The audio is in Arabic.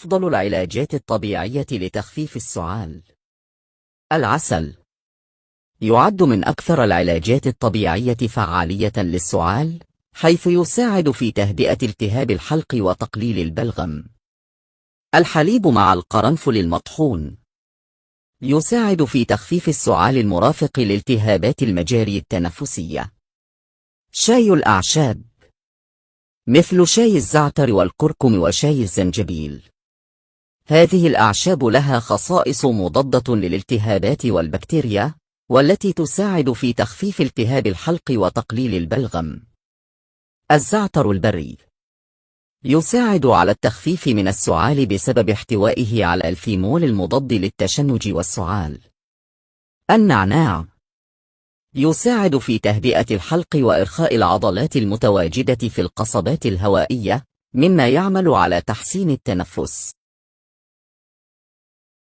أفضل العلاجات الطبيعية لتخفيف السعال. العسل يعد من أكثر العلاجات الطبيعية فعالية للسعال، حيث يساعد في تهدئة التهاب الحلق وتقليل البلغم. الحليب مع القرنفل المطحون يساعد في تخفيف السعال المرافق لالتهابات المجاري التنفسية. شاي الأعشاب مثل شاي الزعتر والكركم وشاي الزنجبيل، هذه الأعشاب لها خصائص مضادة للالتهابات والبكتيريا، والتي تساعد في تخفيف التهاب الحلق وتقليل البلغم. الزعتر البري يساعد على التخفيف من السعال بسبب احتوائه على الفينول المضاد للتشنج والسعال. النعناع يساعد في تهدئة الحلق وإرخاء العضلات المتواجدة في القصبات الهوائية، مما يعمل على تحسين التنفس.